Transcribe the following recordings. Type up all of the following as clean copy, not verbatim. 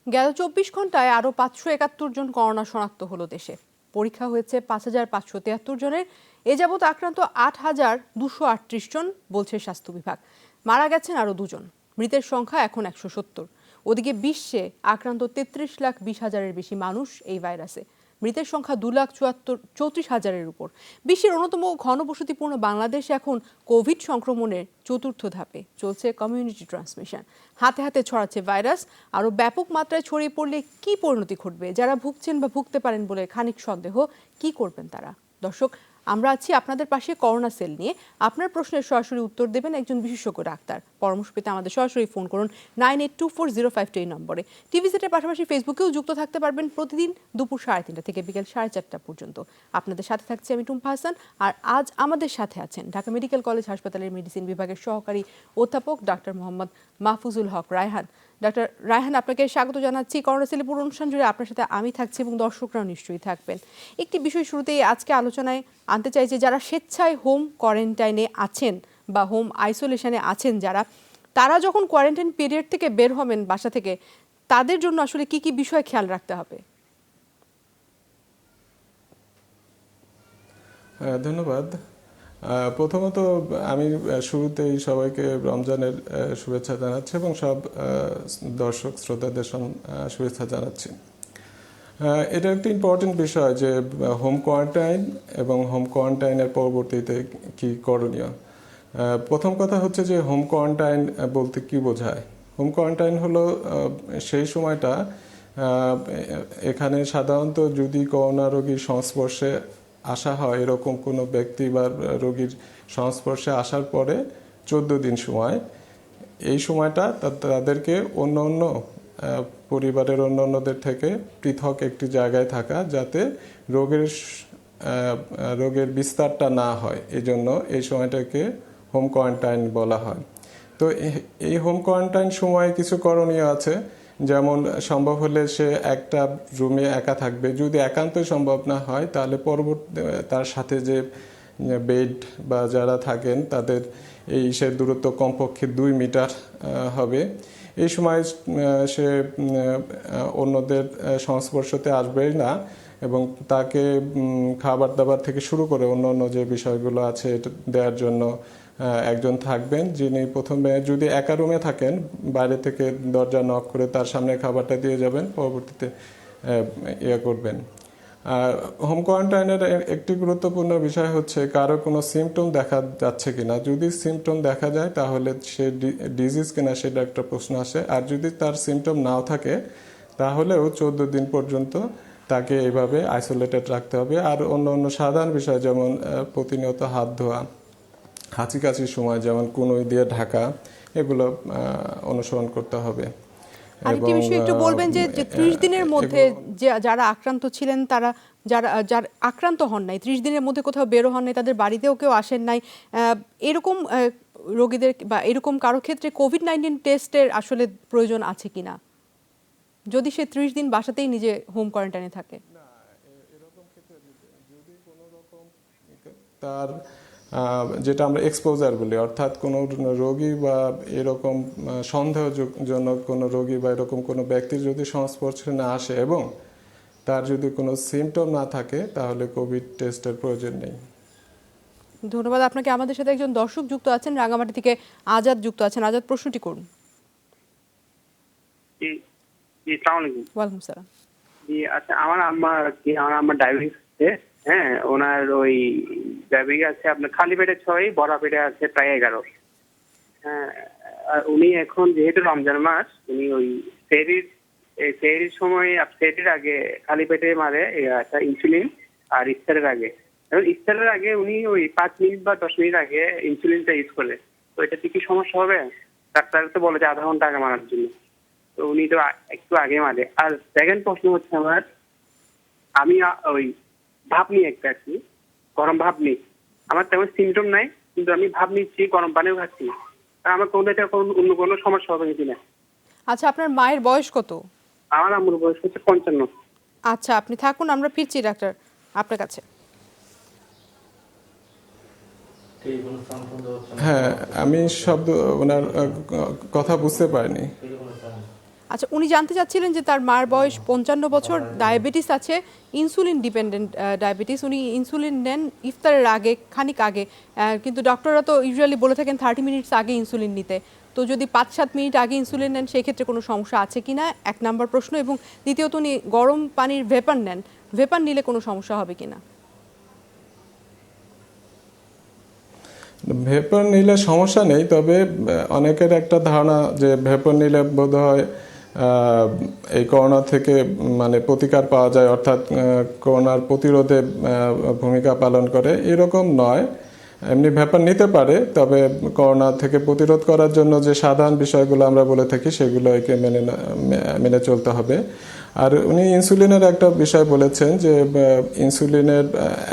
গেল ২৪ ঘন্টায় আরও ৫৭১ জন করোনা শনাক্ত হলো দেশে। পরীক্ষা হয়েছে ৫,৫৭৩ জনের। এ যাবৎ আক্রান্ত ৮,২৩৮ জন বলছে স্বাস্থ্য বিভাগ। মারা গেছেন আরও ২ জন। মৃতের সংখ্যা এখন ১৭০। ওদিকে বিশ্বে আক্রান্ত ৩৩,২০,০০০-এর বেশি মানুষ এই ভাইরাসে। মৃতের সংখ্যা ২,৩৪,০০০-এর উপর। বিশ্বের অন্যতম ঘনবসতিপূর্ণ বাংলাদেশ এখন কোভিড সংক্রমণের চতুর্থ ধাপে। চলছে কমিউনিটি ট্রান্সমিশন। হাতে হাতে ছড়াচ্ছে ভাইরাস। আরও ব্যাপক মাত্রায় ছড়িয়ে পড়লে কি পরিণতি ঘটবে? যারা ভুগছেন বা ভুগতে পারেন বলে খানিক সন্দেহ, কি করবেন তারা? দর্শক, আমরা আছি আপনাদের পাশে করোনা সেল নিয়ে। আপনার প্রশ্নের সরাসরি উত্তর দেবেন একজন বিশেষজ্ঞ ডাক্তার। পরামর্শ পেতে আমাদের সরাসরি ফোন করুন 982405 এই নম্বরে। টিভি সেটের পাশাপাশি ফেসবুকেও যুক্ত থাকতে পারবেন প্রতিদিন দুপুর 3:30 থেকে বিকেল 4:30 পর্যন্ত। আপনাদের সাথে থাকছি আমি টুম্পা হাসান। আর আজ আমাদের সাথে আছেন ঢাকা মেডিকেল কলেজ হাসপাতালের মেডিসিন বিভাগের সহকারী অধ্যাপক ডাক্তার মোহাম্মদ মাহফুজুল হক রায়হান। ডাক্তার রায়হান, আপনাকে স্বাগত জানাচ্ছি। করোনা সেলের পুরো অনুষ্ঠান জুড়ে আপনার সাথে আমি থাকছি এবং দর্শকরাও নিশ্চয়ই থাকবেন। একটি বিষয় শুরুতেই আজকে আলোচনায় আনতে চাই যে যারা স্বেচ্ছায় হোম কোয়ারেন্টাইনে আছেন বা হোম আইসোলেশনে আছেন, তারা যখন কোয়ারেন্টাইন পিরিয়ড থেকে বের হবেন বাসা থেকে, তাদের জন্য আসলে কি কি বিষয় খেয়াল রাখতে হবে? ধন্যবাদ। প্রথমত আমি শুরুতেই সবাইকে রমজানের শুভেচ্ছা জানাচ্ছি এবং সব দর্শক শ্রোতাদের শুভেচ্ছা জানাচ্ছি। এটা একটা ইম্পর্টেন্ট বিষয় যে হোম কোয়ারেন্টাইন এবং হোম কোয়ারেন্টাইনের পরবর্তীতে কি করণীয়। প্রথম কথা হচ্ছে যে হোম কোয়ারেন্টাইন বলতে কি বোঝায়। হোম কোয়ারেন্টাইন হলো সেই সময়টা এখানে সাধারণত যদি করোনা রোগীর সংস্পর্শে আসা হয়, এরকম কোনো ব্যক্তি বা রোগীর সংস্পর্শে আসার পরে 14 দিন সময়, এই সময়টা তাদেরকে অন্য পরিবারের অন্যদের থেকে পৃথক একটি জায়গায় থাকা, যাতে রোগের বিস্তারটা না হয়। এই জন্য এই সময়টাকে হোম কোয়ারেন্টাইন বলা হয়। তো এই হোম কোয়ারেন্টাইন সময়ে কিছু করণীয় আছে। যেমন সম্ভব হলে সে একটা রুমে একা থাকবে। যদি একান্তই সম্ভব না হয় তাহলে তার সাথে যে বেড বা যারা থাকেন তাদের সে দূরত্ব কমপক্ষে 2 মিটার হবে। এই সময় সে অন্যদের সংস্পর্শতে আসবেই না এবং তাকে খাবার দাবার থেকে শুরু করে অন্য যে বিষয়গুলো আছে এটা দেওয়ার জন্য একজন থাকবেন, যিনি প্রথমে যদি একা রুমে থাকেন বাইরে থেকে দরজা নক করে তার সামনে খাবারটা দিয়ে যাবেন, পরবর্তীতে করবেন। আর হোম কোয়ারেন্টাইনের একটি গুরুত্বপূর্ণ বিষয় হচ্ছে কারো কোনো সিমটম দেখা যাচ্ছে কিনা। যদি সিমটম দেখা যায় তাহলে সে ডিজিজ কিনা সেটা একটা প্রশ্ন আসে। আর যদি তার সিমটম নাও থাকে তাহলেও 14 দিন পর্যন্ত তাকে এইভাবে আইসোলেটেড রাখতে হবে। আর অন্য সাধারণ বিষয় যেমন প্রতিনিয়ত হাত ধোয়া, হাঁচি কাশির সময় যেমন কনুই দিয়ে ঢাকা, এগুলো অনুসরণ করতে হবে। আরেকটি বিষয় একটু বলবেন যে 30 দিনের মধ্যে যারা আক্রান্ত ছিলেন, তারা যারা আক্রান্ত হন নাই, 30 দিনের মধ্যে কোথাও বেরো হন নাই, তাদের বাড়িতেও কেউ আসেন নাই, এরকম রোগীদের বা এরকম কারো ক্ষেত্রে কোভিড-19 টেস্টের আসলে প্রয়োজন আছে কিনা, যদি সে 30 দিন বাসাতেই নিজে হোম কোয়ারেন্টাইনে থাকে? যদি কোনো রকম তার যেটা আমরা এক্সপোজার বলি, অর্থাৎ কোনো রোগী বা এরকম সন্দেহজনক কোনো রোগী বা এরকম কোনো ব্যক্তির যদি সংস্পর্শে না আসে এবং তার যদি কোনো সিমটম না থাকে তাহলে কোভিড টেস্টের প্রয়োজন নেই। ধন্যবাদ আপনাকে। আমাদের সাথে একজন দর্শক যুক্ত আছেন, রাঙামাটি থেকে আজাদ যুক্ত আছেন। আজাদ, প্রশ্নটি করুন। জি জি, আসসালামু আলাইকুম। ওয়ালাইকুম সালাম। জি আচ্ছা, আমার আম্মা ডায়াবেটিস আছে। হ্যাঁ, ওনার ওই ডায়াবেটিস আছে আপনার খালি পেটে 6, ভরা পেটে আছে প্রায় 11। হ্যাঁ, আর উনি এখন যেহেতু রমজান মাস, উনি ওই সেহরির সময় সেহরির আগে খালি পেটে মারে একটা ইনসুলিন, আর ইফতারের আগে। এবং ইফতারের আগে উনি ওই 5 মিনিট বা 10 মিনিট আগে ইনসুলিনটা ইউজ করে। তো এটাতে কি সমস্যা হবে? ডাক্তার তো বলে যে আধা ঘন্টা আগে মারার জন্য, তো উনি তো একটু আগে মারে। আর সেকেন্ড প্রশ্ন হচ্ছে আমার, আমি ওই ভাপ নিই একটা আর কি, গরম ভাপ নিই। আমার তেমন সিমটম নাই, কিন্তু আমি ভাপ নিচ্ছি, গরম পানিও খাচ্ছি। আমার কোনো এটা অন্য কোনো সমস্যা হবে কিনা? আচ্ছা, আপনার মায়ের বয়স কত? আমার আম্মুর বয়স হচ্ছে 55। আচ্ছা, আপনি থাকুন, আমরা ফিরছি ডাক্তার আপনার কাছে। হ্যাঁ, আমি ওনার কথা বুঝতে পারিনি। আচ্ছা, উনি জানতে চাচ্ছিলেন যে তার মার বয়স 55 বছর, ডায়াবেটিস আছে, ইনসুলিন ডিপেন্ডেন্ট ডায়াবেটিস। উনি ইনসুলিন নেন ইফতারের আগে, খানিক আগে, কিন্তু ডক্টররা তো ইউজুয়ালি বলে থাকেন 30 মিনিটস আগে ইনসুলিন নিতে। তো যদি 5-7 মিনিট আগে ইনসুলিন নেন সেই ক্ষেত্রে কোনো সমস্যা আছে কিনা, এক নাম্বার প্রশ্ন। এবং দ্বিতীয়ত উনি গরম পানির ভেপার নেন, ভেপার নিলে কোনো সমস্যা হবে কিনা? ভেপর নিলে সমস্যা নেই, তবে অনেকের একটা ধারণা যে ভেপর নিলে বোধহয় এই করোনা থেকে মানে প্রতিকার পাওয়া যায়, অর্থাৎ করোনার প্রতিরোধে ভূমিকা পালন করে, এরকম নয়। এমনি ভেপর নিতে পারে, তবে করোনা থেকে প্রতিরোধ করার জন্য যে সাধারণ বিষয়গুলো আমরা বলে থাকি সেগুলো একে মেনে চলতে হবে। আর উনি ইনসুলিনের একটা বিষয় বলেছেন যে ইনসুলিনের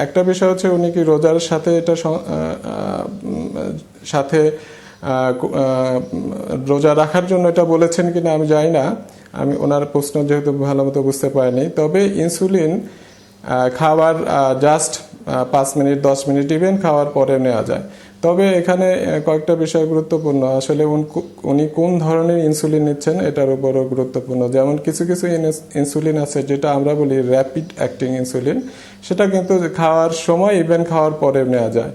একটা বিষয় হচ্ছে উনি কি রোজার সাথে এটা সাথে রোজা রাখার জন্য এটা বলেছেন কিনা আমি জানি না, আমি ওনার প্রশ্ন যেহেতু ভালো মতো বুঝতে পারিনি। তবে ইনসুলিন খাওয়ার জাস্ট 5 মিনিট 10 মিনিট ইভেন খাওয়ার পরে নেওয়া যায়। তবে এখানে কয়েকটা বিষয় গুরুত্বপূর্ণ, আসলে উনি কোন ধরনের ইনসুলিন নিচ্ছেন এটার উপরও গুরুত্বপূর্ণ। যেমন কিছু কিছু ইনসুলিন আছে যেটা আমরা বলি র্যাপিড অ্যাক্টিং ইনসুলিন, সেটা কিন্তু খাওয়ার সময় ইভেন খাওয়ার পরে নেওয়া যায়।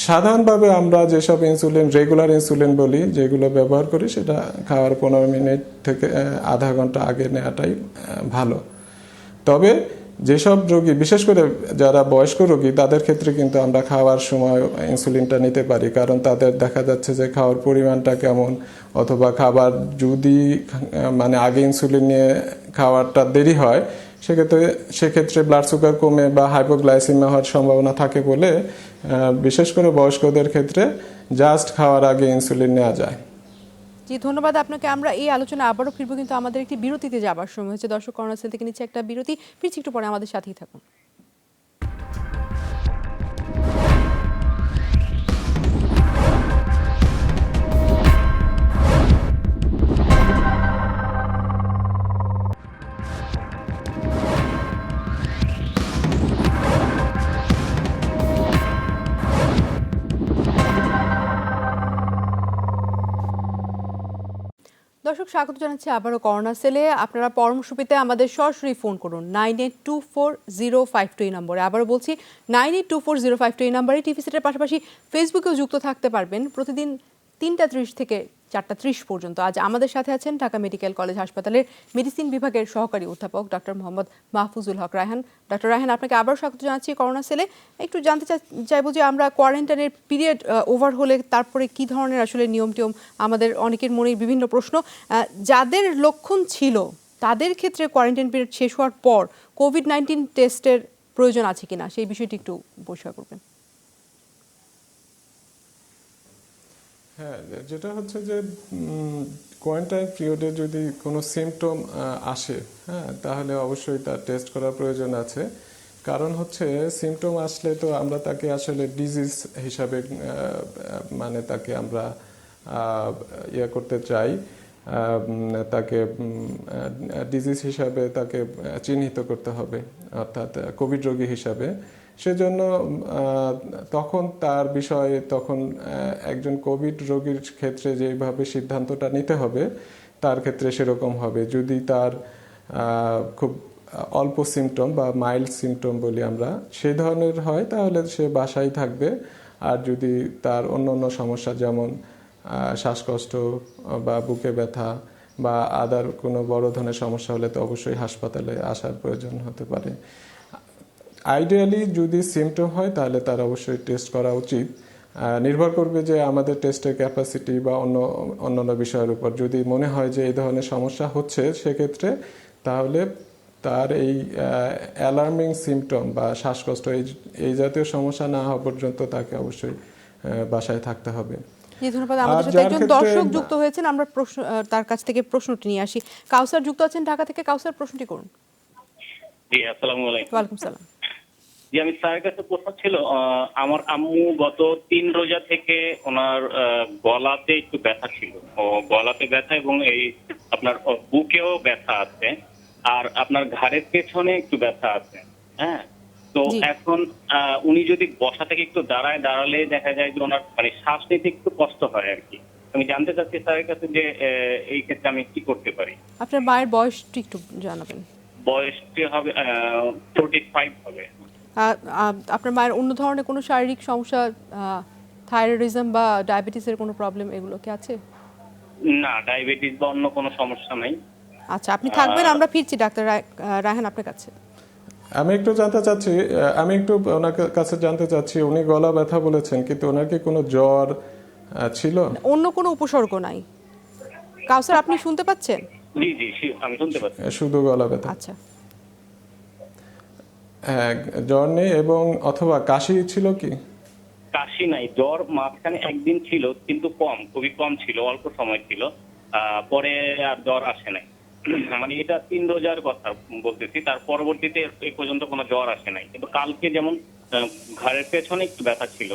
সাধারণভাবে আমরা যেসব ইনসুলিন রেগুলার ইনসুলিন বলি যেগুলো ব্যবহার করি, সেটা খাওয়ার 15 মিনিট থেকে আধা ঘন্টা আগে নেওয়াটাই ভালো। তবে যেসব রোগী, বিশেষ করে যারা বয়স্ক রোগী, তাদের ক্ষেত্রে কিন্তু আমরা খাওয়ার সময় ইনসুলিনটা নিতে পারি, কারণ তাদের দেখা যাচ্ছে যে খাওয়ার পরিমাণটা কেমন, অথবা খাবার যদি মানে আগে ইনসুলিন নিয়ে খাওয়ারটা দেরি হয় সেক্ষেত্রে ব্লাড সুগার কমে বা হাইপোগ্লাইসেমিয়া হওয়ার সম্ভাবনা থাকে বলে বিশেষ করে বয়স্কদের ক্ষেত্রে জাস্ট খাওয়ার আগে ইনসুলিন নেওয়া যায়। জি, ধন্যবাদ আপনাকে। আমরা এই আলোচনা আবারও ফিরবো, কিন্তু আমাদের একটি বিরতিতে যাবার সময় হচ্ছে। দর্শক, করোনা সেল থেকে নিচ্ছে একটা বিরতি, ফিরছি একটু পরে, আমাদের সাথেই থাকুন। দর্শক, স্বাগত জানাচ্ছি আবারও করোনা সেলে। আপনারা পরামর্শ পেতে আমাদের সরাসরি ফোন করুন 982405 এই নম্বরে। আবারও বলছি 982405 এই নম্বরে। টিভি সেটের পাশাপাশি ফেসবুকেও যুক্ত থাকতে পারবেন প্রতিদিন 3টা 30 থেকে 4টা 30 পর্যন্ত। আজ আমাদের সাথে আছেন ঢাকা মেডিকেল কলেজ হাসপাতালের মেডিসিন বিভাগের সহকারী অধ্যাপক ডক্টর মোহাম্মদ মাহফুজুল হক রায়হান। ডক্টর রায়হান, আপনাকে আবারও স্বাগত জানাচ্ছি করোনা সেলে। একটু জানতে চাইবো যে আমরা কোয়ারেন্টাইনের পিরিয়ড ওভার হলে তারপরে কি ধরনের আসলে নিয়ম টিয়ম, আমাদের অনেকের মনেই বিভিন্ন প্রশ্ন। যাদের লক্ষণ ছিল তাদের ক্ষেত্রে কোয়ারেন্টাইন পিরিয়ড শেষ হওয়ার পর কোভিড-19 টেস্টের প্রয়োজন আছে কিনা সেই বিষয়টি একটু পরিষ্কার করবেন। হ্যাঁ, যেটা হচ্ছে যে কোয়ারেন্টাইন পিরিয়ডে যদি কোনো সিমটম আসে, হ্যাঁ, তাহলে অবশ্যই তার টেস্ট করার প্রয়োজন আছে। কারণ হচ্ছে সিমটম আসলে তো আমরা তাকে আসলে ডিজিজ হিসাবে মানে তাকে আমরা ইয়ে করতে চাই, তাকে ডিজিজ হিসাবে তাকে চিহ্নিত করতে হবে, অর্থাৎ কোভিড রোগী হিসাবে। সেজন্য তখন তার বিষয়ে একজন কোভিড রোগীর ক্ষেত্রে যেভাবে সিদ্ধান্তটা নিতে হবে তার ক্ষেত্রে সেরকম হবে। যদি তার খুব অল্প সিমটম বা মাইল্ড সিমটম বলি আমরা, সেই ধরনের হয় তাহলে সে বাসায় থাকবে। আর যদি তার অন্য অন্য সমস্যা যেমন শ্বাসকষ্ট বা বুকে ব্যথা বা আদার কোনো বড় ধরনের সমস্যা হলে তো অবশ্যই হাসপাতালে আসার প্রয়োজন হতে পারে। আইডিয়ালি যদি সিমটম হয় তাহলে তার অবশ্যই টেস্ট করা উচিত। নির্ভর করবে যে আমাদের টেস্টের ক্যাপাসিটি বা অন্যান্য বিষয়ের উপর। যদি মনে হয় যে এই ধরনের সমস্যা হচ্ছে সেক্ষেত্রে তাহলে তার এই অ্যালার্মিং সিমটম বা শ্বাসকষ্ট এই জাতীয় সমস্যা না হওয়া পর্যন্ত তাকে অবশ্যই বাসায় থাকতে হবে। জি, ধন্যবাদ। আমাদের সাথে একজন দর্শক যুক্ত হয়েছেন, আমরা তার কাছ থেকে প্রশ্নটি নিয়ে আসি। কাউসার যুক্ত আছেন ঢাকা থেকে। কাউসার, প্রশ্নটি করুন। জি, আসসালামু আলাইকুম। ওয়ালাইকুম সালাম। জি, আমি স্যারের কাছে প্রশ্ন ছিল, আমার আম্মু গত 3 রোজা থেকে ওনার গলাতে একটু ব্যথা ছিল, গলাতে ব্যথা এবং এই আপনার বুকেও ব্যথা আছে, আর আপনার ঘাড়ের পেছনে একটু ব্যথা আছে। হ্যাঁ, তো এখন উনি যদি বসা থেকে একটু দাঁড়ালে দেখা যায় যে ওনার মানে শ্বাস নিতে একটু কষ্ট হয় আর কি। আমি জানতে চাচ্ছি স্যারের কাছে যে এই ক্ষেত্রে আমি কি করতে পারি। আপনার মায়ের বয়সটি একটু জানাবেন। বয়সটি হবে 45 হবে। আপনার মায়ের অন্য ধরনের কোনো শারীরিক সমস্যা, থাইরয়েডিজম বা ডায়াবেটিসের কোনো প্রবলেম এগুলো কি আছে? না, ডায়াবেটিস বা অন্য কোনো সমস্যা নাই। আচ্ছা, আপনি থাকবেন, আমরা ফিরছি ডাক্তার রায়হান আপনার কাছে। আমি একটু জানতে চাচ্ছি, আমি একটু ওনার কাছে জানতে চাচ্ছি, উনি গলা ব্যথা বলেছেন, কিন্তু ওনার কি কোনো জ্বর ছিল? অন্য কোনো উপসর্গ নাই? কাউসার আপনি শুনতে পাচ্ছেন? জি জি, আমি শুনতে পাচ্ছি। শুধু গলা ব্যথা? আচ্ছা, হ্যাঁ, জ্বর নেই এবং অথবা কাশি ছিল কি? কাশি নাই, জ্বর মাঝখানে একদিন ছিল কিন্তু কম, খুবই কম ছিল, অল্প সময় ছিল। পরে আর জ্বর আসে নাই। মানে এটা 3 রোজার কথা বলতেছি, তার পরবর্তীতে এই পর্যন্ত কোনো জ্বর আসে নাই। কিন্তু কালকে যেমন ঘাড়ের পেছনে একটু ব্যথা ছিল।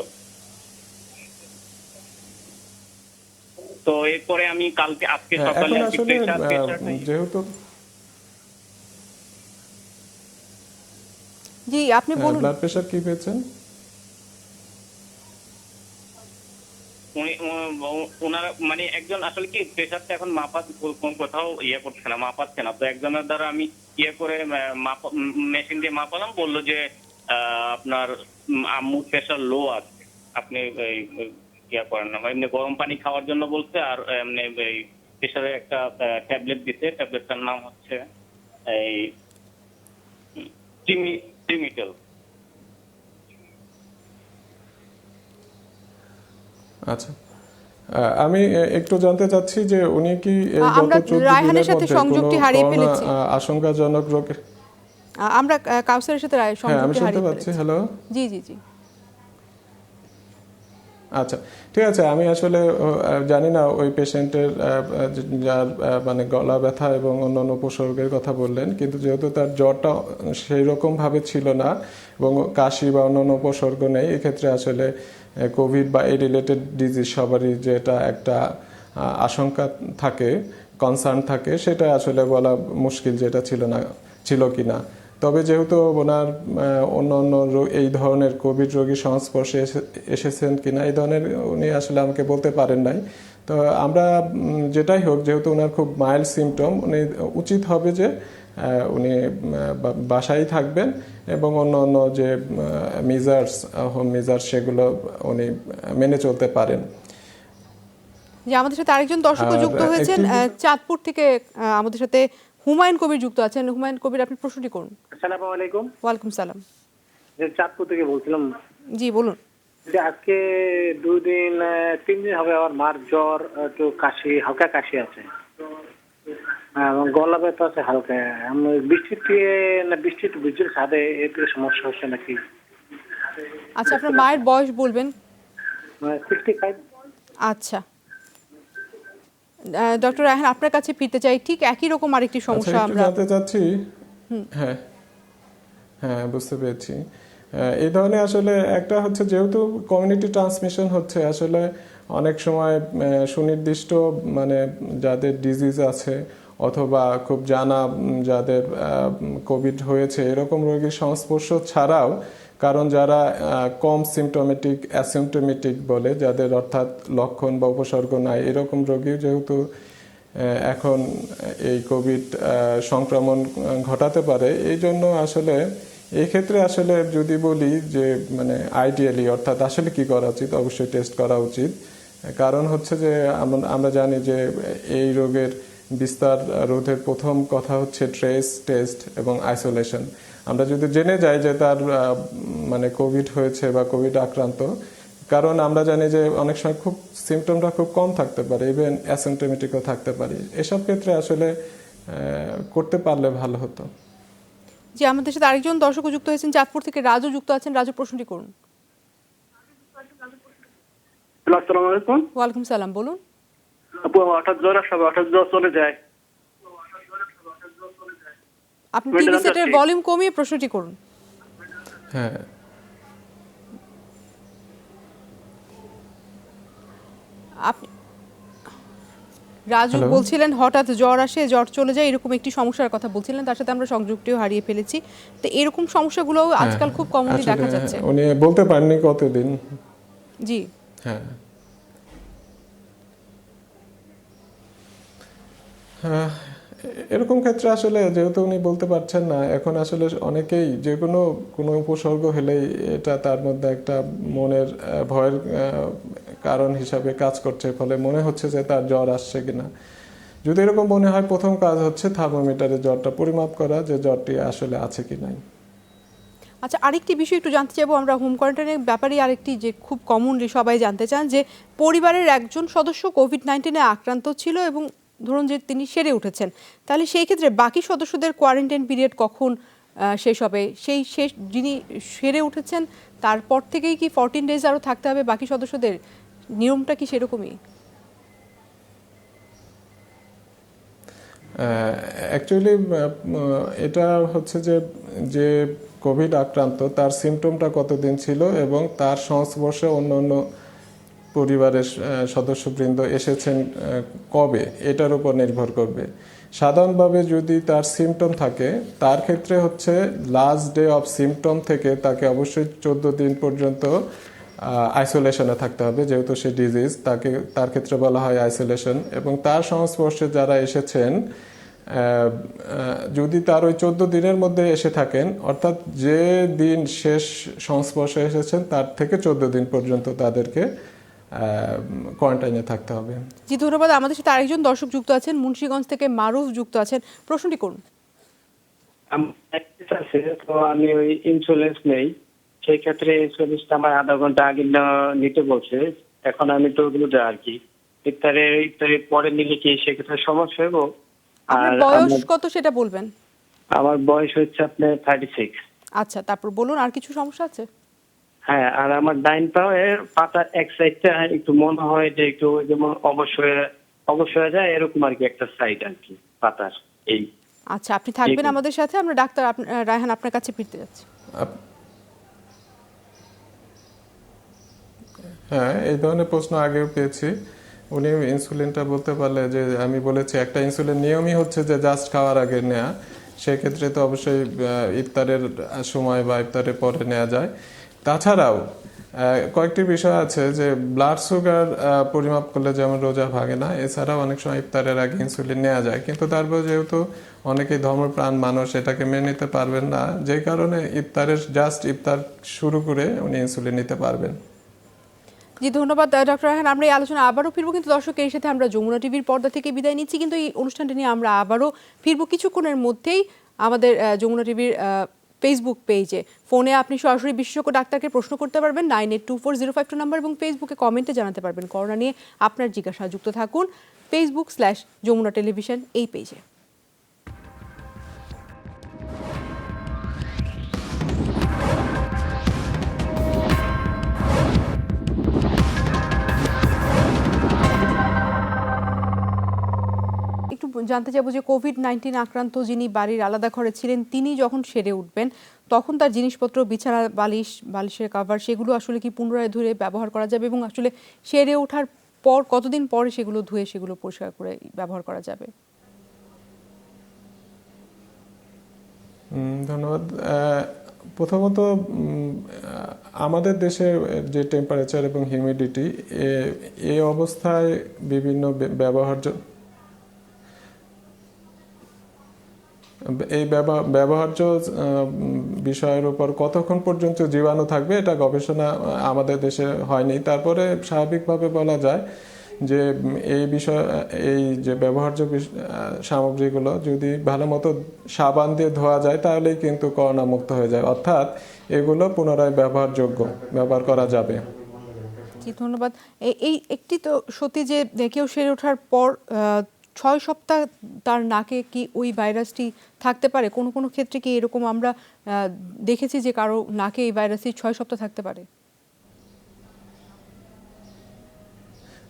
তো এরপরে আমি আজকে সকালে এখন আর কি আসলে যেহেতু জি আপনি বলুন। ব্লাড প্রেশার কি পেয়েছেন? ওনারা মানে একজন আসলে কি প্রেশারটা এখন কোথাও করছে না, মাপাচ্ছে না। তো একজনের দ্বারা আমি করে মেশিন দিয়ে মাপালাম, বললো যে আপনার আম্মুর প্রেশার লো আছে, আপনি করেন না। এমনি গরম পানি খাওয়ার জন্য বলছে, আর এমনি প্রেশারের একটা ট্যাবলেট দিতে, ট্যাবলেটটার নাম হচ্ছে এই ট্রিমিটেল। আচ্ছা, আমি একটু জানতে চাচ্ছি যে উনি কি এই গত আমরা 14 রায়হানের দিনের সাথে মধ্যে সংযোগটি কোনো হারিয়ে করোনা ফেলেছি। আশঙ্কাজনক রোগে? আমরা কাউসারের সাথে হ্যাঁ, আমি সংযোগটি শুনতে হারিয়ে পাচ্ছি। ফেলেছি। হ্যালো, জি জি জি। আচ্ছা, ঠিক আছে। আমি আসলে জানি না ওই পেশেন্টের যার মানে গলা ব্যথা এবং অন্যান্য উপসর্গের কথা বললেন, কিন্তু যেহেতু তার জ্বরটা সেই রকম ভাবে ছিল না এবং কাশি বা অন্যান্য উপসর্গ নেই, এক্ষেত্রে আসলে কোভিড বা এই রিলেটেড ডিজিজ সবারই যেটা একটা আশঙ্কা থাকে, কনসার্ন থাকে, সেটা আসলে বলা মুশকিল যেটা ছিল কি না। তবে যেহেতু ওনার অন্য এই ধরনের কোভিড রোগীর সংস্পর্শে এসেছেন কিনা এই ধরনের উনি আসলে আমাকে বলতে পারেন নাই। তো আমরা যেটাই হোক, যেহেতু ওনার খুব মাইল্ড সিমটম, উনি উচিত হবে যে উনি বাসায় থাকবেন এবং অন্য যে হোম মেজার্স সেগুলো উনি মেনে চলতে পারেন। যে আমাদের সাথে আরেকজন দর্শক যুক্ত হয়েছেন চাঁদপুর থেকে, আমাদের সাথে হুমায়ুন কবির যুক্ত আছেন। হুমায়ুন কবির, আপনি প্রশ্নটি করুন। আসসালামু আলাইকুম। ওয়ালাইকুম সালাম। যে চাঁদপুর থেকে বলছিলাম। জি বলুন। যে আজকে 3 দিন হবে আমার মার জ্বর, একটু কাশি, হালকা কাশি আছে, এবং গলা ব্যথা আছে হালকা। আমি বৃষ্টির ছাদে এতে সমস্যা হচ্ছে নাকি? আচ্ছা, আপনার মায়ের বয়স বলবেন? 65। আচ্ছা, ডক্টর রায়হান আপনার কাছে ফিরতে চাই, ঠিক একই রকম আরেকটি সমস্যা আমরা জানতে চাচ্ছি। হ্যাঁ হ্যাঁ, বুঝতে পেরেছি। এই ধরনের আসলে একটা হচ্ছে, যেহেতু কমিউনিটি ট্রান্সমিশন হচ্ছে, আসলে অনেক সময় সুনির্দিষ্ট মানে যাদের ডিজিজ আছে অথবা খুব জানা যাদের কোভিড হয়েছে এরকম রোগীর সংস্পর্শ ছাড়াও, কারণ যারা কম সিমটোমেটিক, অ্যাসিমটোমেটিক বলে, যাদের অর্থাৎ লক্ষণ বা উপসর্গ নাই, এরকম রোগী যেহেতু এখন এই কোভিড সংক্রমণ ঘটাতে পারে, এই জন্য আসলে এই ক্ষেত্রে আসলে যদি বলি যে মানে আইডিয়ালি অর্থাৎ আসলে কি করা উচিত, অবশ্যই টেস্ট করা উচিত। কারণ হচ্ছে যে আমরা জানি যে এই রোগের বিস্তার রোধের প্রথম কথা হচ্ছে ট্রেস, টেস্ট এবং আইসোলেশন। আমরা যদি জেনে যাই যে তার মানে কোভিড হয়েছে বা কোভিড আক্রান্ত, কারণ আমরা জানি যে অনেক সময় খুব সিমটমটা খুব কম থাকতে পারে, ইভেন অ্যাসিমটোমেটিকও থাকতে পারে। এসব ক্ষেত্রে আসলে করতে পারলে ভালো হতো। জি, আমাদের সাথে আরেকজন দর্শক যুক্ত হয়েছেন চাঁদপুর থেকে, রাজু যুক্ত আছেন। রাজু, প্রশ্নটি করুন। আসসালামু আলাইকুম। ওয়ালাইকুম সালাম, বলুন। আপু, হঠাৎ জ্বর আসে, হঠাৎ জ্বর চলে যায়। আপনি টিভি সেটের ভলিউম কমিয়ে প্রশ্নটি করুন। হ্যাঁ, আপনি রাজু বলছিলেন হঠাৎ জ্বর আসে, জ্বর চলে যায়, এরকম একটি সমস্যার কথা বলছিলেন। তার সাথে আমরা সংযুক্তিও হারিয়ে ফেলেছি। তো এরকম সমস্যাগুলো আজকাল খুব কমনলি দেখা যাচ্ছে। উনি বলতে পারেননি কতদিন। জি হ্যাঁ, হ্যাঁ, এরকম ক্ষেত্রে আসলে যেহেতু উনি বলতে পারছেন না, এখন আসলে অনেকেই যে কোনো উপসর্গ হলেই এটা তার মধ্যে একটা মনের ভয়ের কারণ হিসাবে কাজ করছে, ফলে মনে হচ্ছে যে তার জ্বর আসছে কিনা। যদি এরকম মনে হয়, প্রথম কাজ হচ্ছে থার্মোমিটারে জ্বরটা পরিমাপ করা, যে জ্বরটি আসলে আছে কি নাই। আচ্ছা, আরেকটি বিষয় একটু জানতে চাইবো আমরা হোম কোয়ারেন্টাইনের ব্যাপারে, আরেকটি যে খুব কমনলি সবাই জানতে চান যে পরিবারের একজন সদস্য কোভিড-19 আক্রান্ত ছিল এবং ধরুন যে তিনি সেরে উঠেছেন, তাহলে সেই ক্ষেত্রে বাকি সদস্যদের কোয়ারেন্টাইন পিরিয়ড কখন শেষ হবে? সেই শেষ যিনি সেরে উঠেছেন তারপর থেকেই কি 14 ডেজ আরও থাকতে হবে বাকি সদস্যদের? নিয়মটা কি সেরকমই? অ্যাকচুয়ালি এটা হচ্ছে যে যে কোভিড আক্রান্ত তার সিমটমটা কতদিন ছিল এবং তার সংস্পর্শে অন্য অন্য পরিবারের সদস্যবৃন্দ এসেছেন কবে, এটার উপর নির্ভর করবে। সাধারণভাবে যদি তার সিমটম থাকে, তার ক্ষেত্রে হচ্ছে লাস্ট ডে অফ সিমটম থেকে তাকে অবশ্যই 14 দিন পর্যন্ত আইসোলেশনে থাকতে হবে, যেহেতু সে ডিজিজ, তার ক্ষেত্রে বলা হয় আইসোলেশন। এবং তার সংস্পর্শে যারা এসেছেন, যদি তার ওই 14 দিনের মধ্যে এসে থাকেন, অর্থাৎ যে দিন শেষ সংস্পর্শে এসেছেন তার থেকে 14 দিন পর্যন্ত তাদেরকে কোয়ারেন্টাইনে থাকতে হবে। জি, ধন্যবাদ। আমাদের সাথে আরেকজন দর্শক যুক্ত আছেন, মুন্সিগঞ্জ থেকে মারুফ যুক্ত আছেন, প্রশ্নটি করুন। তো আমি ওই ইন্স্যুরেন্স নেই, সেই ক্ষেত্রে ইন্স্যুরেন্সটা আমার আধা ঘন্টা আগে নিতে বলছে। এখন আমি তো ওগুলো আর কি ইফতারের পরে নিলে কি সেক্ষেত্রে সমস্যা হবে? আপনার বয়স কত সেটা বলবেন? আমার বয়স হচ্ছে আপনার 36। আচ্ছা, তারপর বলুন, আর কিছু সমস্যা আছে? হ্যাঁ, আর আমার ডাইন পায়ের পাতার এক সাইডটা একটু মনে হয় যে একটু যেমন অবশ হয়ে যায়, এরকম আর কি একটা সাইড আর কি পাতার। এই আচ্ছা, আপনি থাকবেন আমাদের সাথে, আমরা ডাক্তার রায়হান আপনার কাছে ফিরতে যাচ্ছি। হ্যাঁ, এই ধরনের প্রশ্ন আগেও পেয়েছি। উনি ইনসুলিনটা বলতে পারলে, যে আমি বলেছি একটা ইনসুলিন নিয়মই হচ্ছে যে জাস্ট খাওয়ার আগে নেওয়া, সেক্ষেত্রে তো অবশ্যই ইফতারের সময় বা ইফতারের পরে নেওয়া যায়। তাছাড়াও কয়েকটি বিষয় আছে, যে ব্লাড সুগার পরিমাপ করলে যেমন রোজা ভাঙে না, এছাড়াও অনেক সময় ইফতারের আগে ইনসুলিন নেওয়া যায়, কিন্তু তারপর যেহেতু অনেকেই ধর্মপ্রাণ মানুষ এটাকে মেনে নিতে পারবেন না, যে কারণে ইফতার শুরু করে উনি ইনসুলিন নিতে পারবেন। জি, ধন্যবাদ ডক্টর রায়হান। আমরা এই আলোচনা আবারও ফিরবো, কিন্তু দর্শক এর সাথে আমরা যমুনা টিভির পর্দা থেকে বিদায় নিচ্ছি, কিন্তু এই অনুষ্ঠানটি নিয়ে আমরা আবারও ফিরবো কিছুক্ষণের মধ্যেই আমাদের যমুনা টিভির ফেসবুক পেজে। ফোনে আপনি সরাসরি বিশেষজ্ঞ ডাক্তারকে প্রশ্ন করতে পারবেন 982405 নাম্বার, এবং ফেসবুকে কমেন্টে জানাতে পারবেন করোনা নিয়ে আপনার জিজ্ঞাসা। যুক্ত থাকুন Facebook/যমুনা টেলিভিশন এই পেজে। একটু জানতে চাইবো যে কোভিড-19 আক্রান্ত যিনি বাড়ির আলাদা ঘরে ছিলেন, তিনি যখন সেরে উঠবেন তখন তার জিনিসপত্র, বিছানা, বালিশের কভার, সেগুলো আসলে কি পুনরায় ধুয়ে ব্যবহার করা যাবে, এবং আসলে সেরে ওঠার পর কতদিন পরে সেগুলো ধুয়ে সেগুলো পরিষ্কার করে ব্যবহার করা যাবে? ধন্যবাদ। প্রথমত আমাদের দেশে যে টেম্পারেচার এবং হিউমিডিটি, এই অবস্থায় বিভিন্ন ব্যবহার্য বিষয়ের উপর কতক্ষণ পর্যন্ত জীবাণু থাকবে, এটা গবেষণা আমাদের দেশে হয়নি। তারপরে স্বাভাবিকভাবে বলা যায় যে এই যে ব্যবহার্য সামগ্রীগুলো যদি ভালো মতো সাবান দিয়ে ধোয়া যায়, তাহলেই কিন্তু করোনা মুক্ত হয়ে যায়, অর্থাৎ এগুলো পুনরায় ব্যবহার করা যাবে। জি, ধন্যবাদ। এই একটি তো সত্যি যে কেউ সেরে ওঠার পর 6 সপ্তাহ তার নাকে কি ওই ভাইরাসটি থাকতে পারে? কোনো কোনো ক্ষেত্রে কি এরকম আমরা দেখেছি যে কারো নাকে এই ভাইরাসটি 6 সপ্তাহ থাকতে পারে?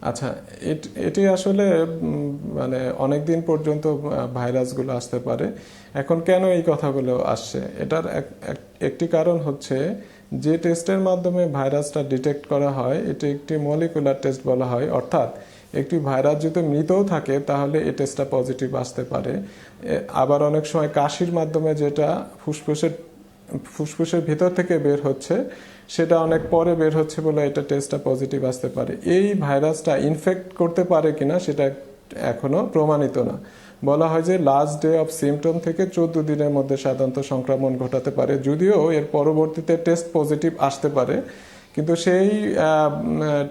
আচ্ছা, এটি আসলে মানে অনেক দিন পর্যন্ত ভাইরাসগুলো আসতে পারে। এখন কেন এই কথাগুলো আসছে, এটার একটি কারণ হচ্ছে যে টেস্টের মাধ্যমে ভাইরাসটা ডিটেক্ট করা হয়, এটি একটি মলিকুলার টেস্ট বলা হয়, অর্থাৎ একটি ভাইরাস যদি মৃতও থাকে তাহলে এই টেস্টটা পজিটিভ আসতে পারে। আবার অনেক সময় কাশির মাধ্যমে যেটা ফুসফুসের ভিতর থেকে বের হচ্ছে, সেটা অনেক পরে বের হচ্ছে বলে এটা টেস্টটা পজিটিভ আসতে পারে। এই ভাইরাসটা ইনফেক্ট করতে পারে কিনা সেটা এখনো প্রমাণিত না। বলা হয় যে লাস্ট ডে অফ সিমটম থেকে 14 দিনের মধ্যে সাধারণত সংক্রমণ ঘটাতে পারে, যদিও এর পরবর্তীতে টেস্ট পজিটিভ আসতে পারে, কিন্তু সেই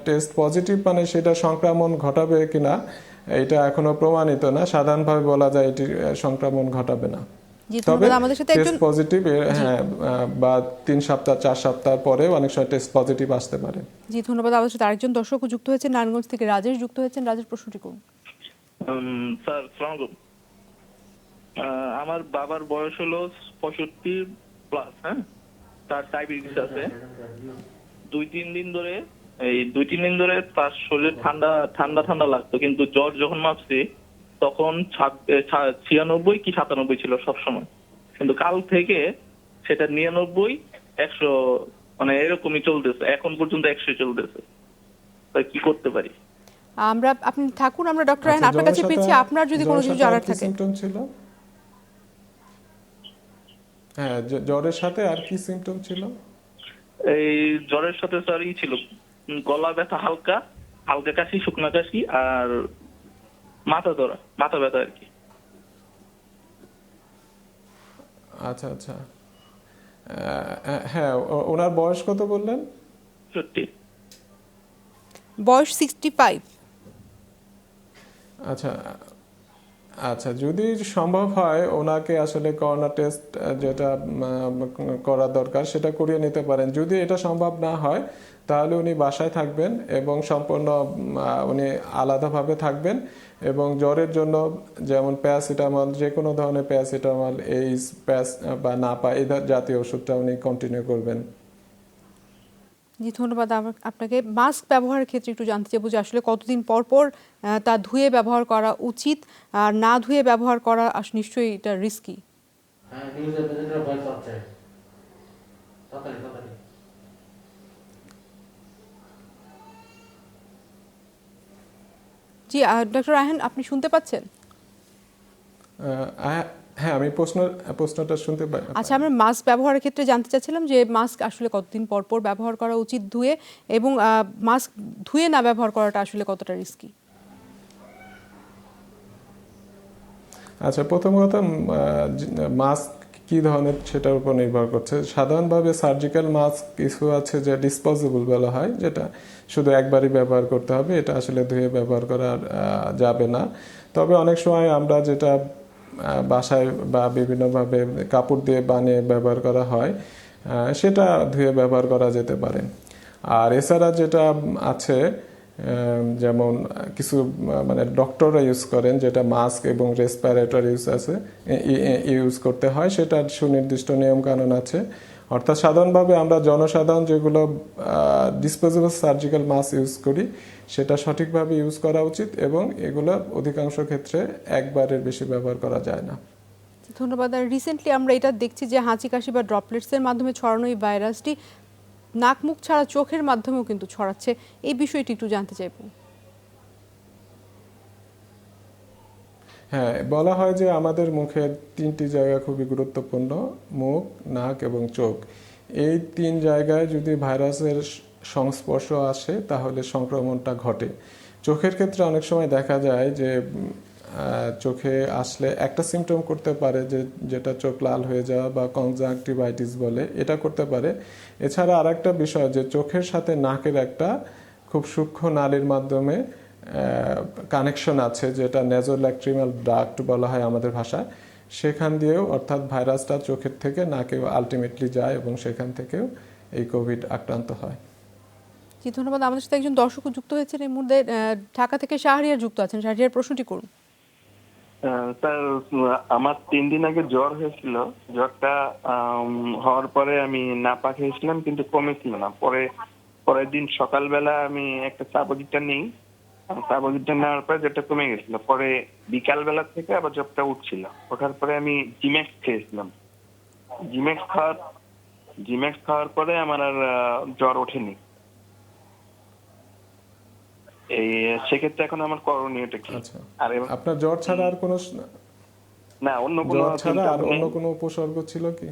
টেস্ট পজিটিভ মানে সেটা সংক্রমণ ঘটাবে কিনা এটা এখনো প্রমাণিত না। সাধারণভাবে বলা যায় এটি সংক্রমণ ঘটাবে না। জি তবে ধন্যবাদ। আমাদের সাথে একজন টেস্ট পজিটিভ হ্যাঁ বা 3 সপ্তাহ 4 সপ্তাহ পরে অনেক সময় টেস্ট পজিটিভ আসতে পারে। জি ধন্যবাদ। আমাদের সাথে আরেকজন দর্শক যুক্ত হয়েছেন নারায়ণগঞ্জ থেকে, রাজেশ যুক্ত হয়েছেন। রাজেশ, প্রশ্নটি করুন। স্যার সালাম আলাইকুম। আমার বাবার বয়স হলো 65+, হ্যাঁ, তার ডায়াবেটিস আছে। 2-3 দিন ধরে তার শরীরে ঠান্ডা ঠান্ডা ঠান্ডা লাগতো, কিন্তু জ্বর যখন মাপছি তখন 96 কি 97 ছিল সবসময়, কিন্তু কাল থেকে সেটা 99, 100 মানে এরকমই চলতেছে, এখন পর্যন্ত 100 চলতেছে। তাই কি করতে পারি? আপনি থাকুন, আমরা ডক্টর রায়হান আপনার কাছে ফিরছি। আপনার যদি কোনো কিছু জানার থাকে। সিম্পটম ছিল, হ্যাঁ, জ্বরের সাথে আর কি সিম্পটম ছিল? এই জ্বরের সাথে স্যার ছিল গলা ব্যথা, হালকা হালকা কাশি, শুকনা কাশি, আর মাথা ধরা, মাথা ব্যথা আর কি। আচ্ছা আচ্ছা, হ্যাঁ, ওনার বয়স কত বললেন? সত্যি বয়স 65। আচ্ছা আচ্ছা, যদি সম্ভব হয় ওনাকে আসলে করোনা টেস্ট যেটা করা দরকার সেটা করিয়ে নিতে পারেন। যদি এটা সম্ভব না হয় তাহলে উনি বাসায় থাকবেন এবং সম্পূর্ণ উনি আলাদাভাবে থাকবেন, এবং জ্বরের জন্য যেমন প্যারাসিটামল, যে কোনো ধরনের প্যারাসিটামল, এইস প্যাস বা নাপা এই জাতীয় ওষুধটা উনি কন্টিনিউ করবেন। জি ধন্যবাদ। আপনাকে মাস্ক ব্যবহারের ক্ষেত্রে একটু জানতে চাইবো যে আসলে কতদিন পর পর তা ধুয়ে ব্যবহার করা উচিত, আর না ধুয়ে ব্যবহার করা নিশ্চয়ই এটা রিস্কি। জি ডক্টর রায়হান, আপনি শুনতে পাচ্ছেন? হ্যাঁ, আমি প্রশ্নটা শুনতে পাই। আচ্ছা, আমরা মাস্ক ব্যবহারের ক্ষেত্রে জানতে চাচ্ছিলাম যে মাস্ক আসলে কতদিন পর পর ব্যবহার করা উচিত ধুয়ে, এবং মাস্ক ধুয়ে না ব্যবহার করাটা আসলে কতটা রিস্কি? আচ্ছা, প্রথম কথা, মাস্ক কি ধরনের সেটার উপর নির্ভর করছে। সাধারণভাবে সার্জিক্যাল মাস্ক কিছু আছে যে ডিসপোজেবল বলা হয়, যেটা শুধু একবারই ব্যবহার করতে হবে, এটা আসলে ধুয়ে ব্যবহার করা যাবে না। তবে অনেক সময় আমরা যেটা বাসায় বা বিভিন্নভাবে কাপড় দিয়ে বানিয়ে ব্যবহার করা হয় সেটা ধুয়ে ব্যবহার করা যেতে পারে। আর এছাড়া যেটা আছে, যেমন কিছু মানে ডক্টররা ইউজ করেন, যেটা মাস্ক এবং রেসপিরেটর ইউজ করতে হয়, সেটার সুনির্দিষ্ট নিয়ম কানুন আছে। অর্থাৎ সাধারণভাবে আমরা জনসাধারণ যেগুলো ডিসপোজেবল সার্জিক্যাল মাস্ক ইউজ করি সেটা সঠিকভাবে ইউজ করা উচিত, এবং এগুলো অধিকাংশ ক্ষেত্রে একবারের বেশি ব্যবহার করা যায় না। ধন্যবাদ। আর রিসেন্টলি আমরা এটা দেখছি যে হাঁচি কাশি বা ড্রপলেটসের মাধ্যমে ছড়ানো এই ভাইরাসটি নাক মুখ ছাড়া চোখের মাধ্যমেও কিন্তু ছড়াচ্ছে, এই বিষয়টি একটু জানতে চাইব। হ্যাঁ, বলা হয় যে আমাদের মুখের 3টি জায়গা খুবই গুরুত্বপূর্ণ, মুখ, নাক এবং চোখ। এই 3 জায়গায় যদি ভাইরাসের সংস্পর্শ আসে তাহলে সংক্রমণটা ঘটে। চোখের ক্ষেত্রে অনেক সময় দেখা যায় যে চোখে আসলে একটা সিমটম করতে পারে, যেটা চোখ লাল হয়ে যাওয়া বা কনজাংটিভাইটিস বলে, এটা করতে পারে। এছাড়া আরেকটা বিষয় যে চোখের সাথে নাকের একটা খুব সূক্ষ্ম নালীর মাধ্যমে কানেকশন আছে, যেটা নেজোল্যাক্রিমাল ডাক্ট বলা হয় আমাদের ভাষায়। সেখান দিয়েও অর্থাৎ ভাইরাসটা চোখের থেকে নাকে আলটিমেটলি যায় এবং সেখান থেকেও এই কোভিড আক্রান্ত হয়। জি ধন্যবাদ। আমাদের সাথে একজন দর্শক যুক্ত হয়েছেন এই মুহূর্তে, ঢাকা থেকে শাহরিয়ার যুক্ত আছেন। শাহরিয়ার, প্রশ্নটি করুন। স্যার, আমার 3 দিন আগে জ্বর হয়েছিল। জ্বরটা হওয়ার পরে আমি নাপা খেয়েছিলাম, কিন্তু কমেছিল না। পরের দিন সকালবেলা আমি একটা সাবজিটা নিই, সাবজিটা নেওয়ার পরে যেটা কমে গেছিল। পরে বিকালবেলা থেকে আবার জ্বরটা উঠছিল। ওঠার পরে আমি জিম্যাক্স খেয়েছিলাম। জিম্যাক্স খাওয়ার পরে আমার আর জ্বর ওঠেনি। এই সেক্ষেত্রে এখন আমার করণীয়টা কি? আচ্ছা, আর আপনার জ্বর ছাড়া আর কোনো না, অন্য কোনো উপসর্গ ছিল কি?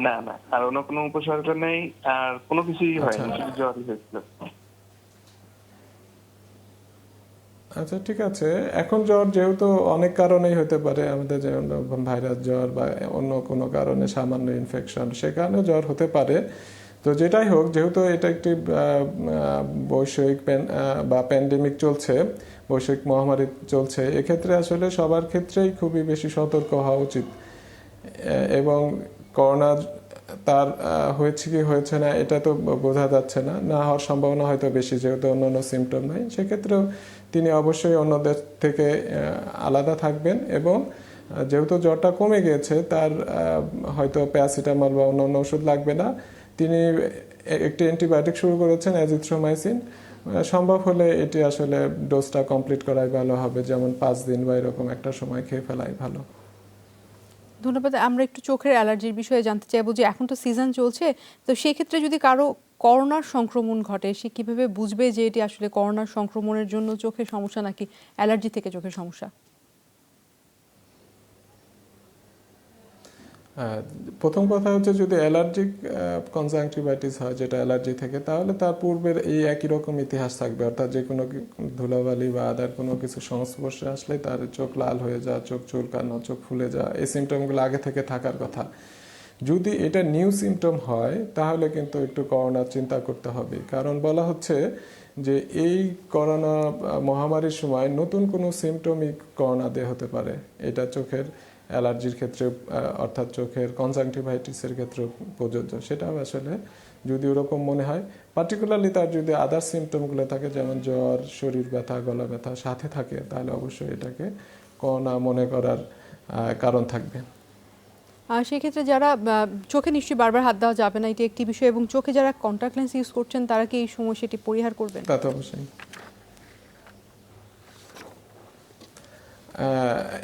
না, আর অন্য কোনো উপসর্গ নেই, আর কোনো কিছুই হয়নি, শুধু জ্বরই হয়েছিল। আচ্ছা, ঠিক আছে। এখন জ্বর যেহেতু অনেক কারণেই হতে পারে, আমাদের যেমন ভাইরাস জ্বর বা অন্য কোনো কারণে সামান্য ইনফেকশন, সে কারণে জ্বর হতে পারে। তো যেটাই হোক, যেহেতু এটা একটি বৈশ্বিক বা প্যান্ডেমিক চলছে, বৈশ্বিক মহামারী চলছে, এক্ষেত্রে আসলে সবার ক্ষেত্রেই খুবই বেশি সতর্ক হওয়া উচিত। এবং করোনা তার হয়েছে কি হয়েছে না এটা তো বোঝা যাচ্ছে না, না হওয়ার সম্ভাবনা হয়তো বেশি, যেহেতু অন্যান্য সিমটম নাই। সেক্ষেত্রেও তিনি অবশ্যই অন্যদের থেকে আলাদা থাকবেন, এবং যেহেতু জ্বরটা কমে গিয়েছে, তার হয়তো প্যারাসিটামল বা অন্যান্য ওষুধ লাগবে না। তিনি একটি অ্যান্টিবায়োটিক শুরু করেছেন, অ্যাজিথ্রোমাইসিন। সম্ভব হলে এটি আসলে ডোজটা কমপ্লিট করাই ভালো হবে, যেমন 5 দিন বা এরকম একটা সময় খেয়ে ফেলাই ভালো। ধন্যবাদ। আমরা একটু চোখের অ্যালার্জির বিষয়ে জানতে চাইবো যে এখন তো সিজন চলছে, তো সেই ক্ষেত্রে যদি কারো করোনার সংক্রমণ ঘটে, সে কিভাবে বুঝবে যে এটি আসলে করোনার সংক্রমণের জন্য চোখের সমস্যা নাকি অ্যালার্জি থেকে চোখের সমস্যা? প্রথম কথা হচ্ছে, যদি অ্যালার্জিক কনজাংটিভাইটিস হয়, যেটা অ্যালার্জি থেকে, তাহলে তার পূর্বের এই একই রকম ইতিহাস থাকবে, অর্থাৎ যে কোনো ধুলাবালি বা আদার কোনো কিছু সংস্পর্শে আসলে তার চোখ লাল হয়ে যাওয়া, চোখ চুলকানো, চোখ ফুলে যাওয়া, এই সিমটমগুলো আগে থেকে থাকার কথা। যদি এটা নিউ সিমটম হয়, তাহলে কিন্তু একটু করোনার চিন্তা করতে হবে, কারণ বলা হচ্ছে যে এই করোনা মহামারীর সময় নতুন কোনো সিমটমই করোনা দিয়ে হতে পারে। এটা চোখের অ্যালার্জির ক্ষেত্রে, অর্থাৎ চোখের কনজাংটিভাইটিসের ক্ষেত্রে প্রযোজ্য। সেটাও আসলে যদি ওরকম মনে হয়, পার্টিকুলারলি তার যদি আদার সিমটমগুলো থাকে, যেমন জ্বর, শরীর ব্যথা, গলা ব্যথা সাথে থাকে, তাহলে অবশ্যই এটাকে করোনা মনে করার কারণ থাকবে। সেক্ষেত্রে যারা চোখে নিশ্চয়ই বারবার হাত দেওয়া যাবে না, এটি একটি বিষয়, এবং চোখে যারা কন্টাক্ট লেন্স ইউজ করছেন তারা কি এই সময় সেটি পরিহার করবেন? তা তো অবশ্যই।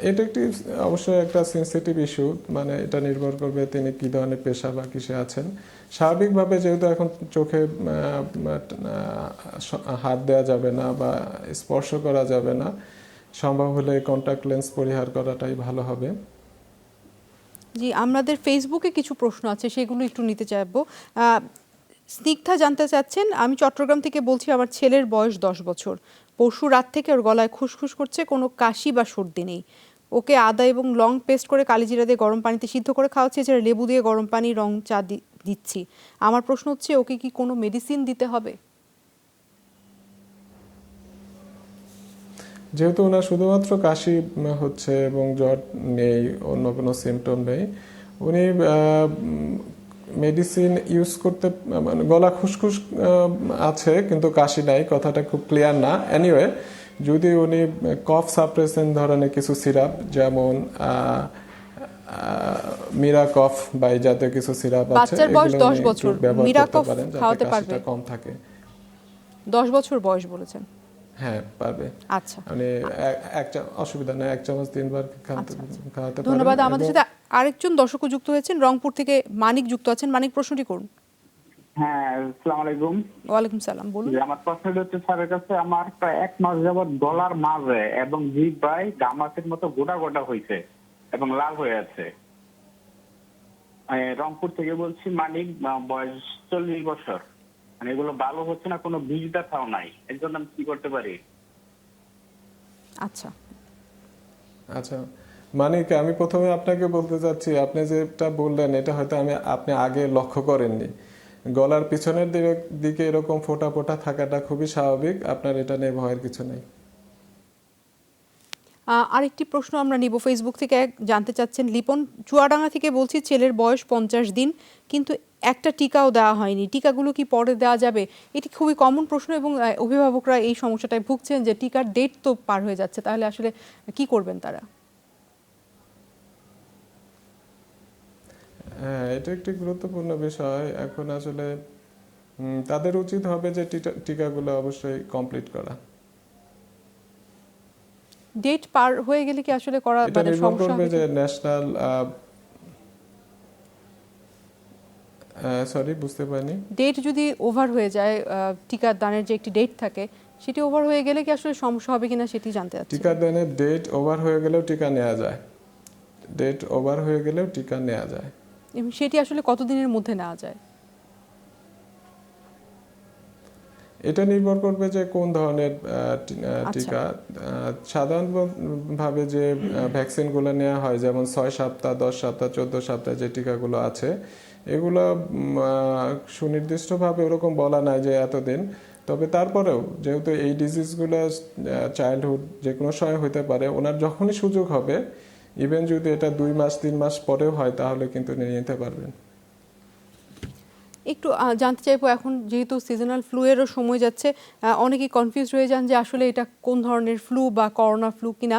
এটা একটি অবশ্যই একটা সেন্সিটিভ ইস্যু, মানে এটা নির্ভর করবে তিনি কি ধরনের পেশা বা কিসে আছেন। স্বাভাবিকভাবে যেহেতু এখন চোখে হাত দেওয়া যাবে না বা স্পর্শ করা যাবে না, সম্ভব হলে কন্টাক্ট লেন্স পরিহার করাটাই ভালো হবে। জি, আমাদের ফেসবুকে কিছু প্রশ্ন আছে, সেগুলো একটু নিতে চাইবো। স্নিগ্ধা জানতে চাচ্ছেন, আমি চট্টগ্রাম থেকে বলছি, আমার ছেলের বয়স 10 বছর। পরশু রাত থেকে ওর গলায় খুসখুস করছে, কোনো কাশি বা সর্দি নেই। ওকে আদা এবং লং পেস্ট করে কালিজিরা দিয়ে গরম পানিতে সিদ্ধ করে খাওয়াচ্ছি, এছাড়া লেবু দিয়ে গরম পানি, রং চা দিচ্ছি। আমার প্রশ্ন হচ্ছে, ওকে কি কোনো মেডিসিন দিতে হবে? যেহেতু ওনার শুধুমাত্র কাশি হচ্ছে এবং জ্বর নেই, অন্য কোনো সিমটম নেই, উনি মেডিসিন ইউজ করতে, মানে গলা খুসখুস আছে কিন্তু কাশি নাই, কথাটা খুব ক্লিয়ার না। এনিওয়ে, যদি উনি কফ সাপ্রেসেন্ট ধরনের কিছু সিরাপ, যেমন মিরাকফ বা এই জাতীয় কিছু সিরাপ আছে, বাচ্চার বয়স এগুলো 10 বছর, ব্যবহার করতে মিরাকফ পারেন, যাতে খাওয়াতে পারবে? কাশিটা কম থাকে। 10 বছর বয়স বলেছেন? হ্যাঁ, পারবে। আচ্ছা, মানে অসুবিধা নেই, 1 চামচ 3 বার খাওয়াতে পারেন। ধন্যবাদ। আমাদের সাথে আরেকজন দর্শকও যুক্ত হয়েছেন, রংপুর থেকে মানিক যুক্ত আছেন। মানিক, প্রশ্নটি করুন। হ্যাঁ, আসসালামু আলাইকুম। ওয়ালাইকুম সালাম, বলুন। আমার প্রশ্নটা হচ্ছে স্যারের কাছে, আমার প্রায় 1 মাস যাবত গলার মাঝে এবং জিহ্বায় গামাসের মতো গোটা গোটা হয়েছে এবং লাল হয়ে আছে। রংপুর থেকে বলছি, মানিক, বয়স 40 বছর। মানে এগুলো ভালো হচ্ছে না, কোনো বীজ ব্যথাও নাই, এর জন্য আমি কি করতে পারি? আচ্ছা, আচ্ছা মানিক, আমি প্রথমে আপনাকে বলতে চাচ্ছি, আপনি যেটা বললেন এটা হয়তো আপনি আগে লক্ষ্য করেননি। গলার পিছনের দিকে এরকম ফোঁটা ফোঁটা থাকাটা খুবই স্বাভাবিক, আপনার এটা নিয়ে ভয়ের কিছু নেই। আরেকটি প্রশ্ন আমরা নিব ফেসবুক থেকে। জানতে চাচ্ছেন লিপন, চুয়াডাঙ্গা থেকে বলছি, ছেলের বয়স 50 দিন, কিন্তু একটা টিকাও দেওয়া হয়নি। টিকাগুলো কি পরে দেওয়া যাবে? এটি খুবই কমন প্রশ্ন, এবং অভিভাবকরা এই সমস্যাটায় ভুগছেন যে টিকার ডেট তো পার হয়ে যাচ্ছে, তাহলে আসলে কি করবেন তারা? হ্যাঁ, এটা একটি গুরুত্বপূর্ণ বিষয়। এখন আসলে তাদের উচিত হবে যে টিকাগুলো অবশ্যই কমপ্লিট করা। ডেট পার হয়ে গেলে কি আসলে করা এটা মানে নির্ভর সমস্যা করবে হবে? যে ন্যাশনাল, সরি বুঝতে পারিনি। ডেট যদি ওভার হয়ে যায়, টিকা দানের যে একটি ডেট থাকে, সেটি ওভার হয়ে গেলে কি আসলে সমস্যা হবে কিনা সেটি জানতে চাচ্ছি। টিকা দানের ডেট ওভার হয়ে গেলেও টিকা নেওয়া যায়, ডেট ওভার হয়ে গেলেও টিকা নেওয়া যায়। এবং সেটি আসলে কতদিনের মধ্যে নেওয়া যায়? এটা নির্ভর করবে যে কোন ধরনের টিকা। সাধারণভাবে যে ভ্যাকসিনগুলো নেওয়া হয়, যেমন 6 সপ্তাহ, 10 সপ্তাহ, 14 সপ্তাহ যে টিকাগুলো আছে, এগুলো সুনির্দিষ্টভাবে ওরকম বলা নাই যে এতদিন। তবে তারপরেও যেহেতু এই ডিজিজগুলো চাইল্ডহুড যে কোনো সময় হতে পারে, ওনার যখনই সুযোগ হবে, ইভেন যদি এটা 2 মাস 3 মাস পরেও হয়, তাহলে কিন্তু নিয়ে নিতে পারবেন। একটু জানতে চাইবো, এখন যেহেতু সিজনাল ফ্লু এরও সময় যাচ্ছে, অনেকেই কনফিউজ হয়ে যান যে আসলে এটা কোন ধরনের ফ্লু বা করোনা ফ্লু কিনা।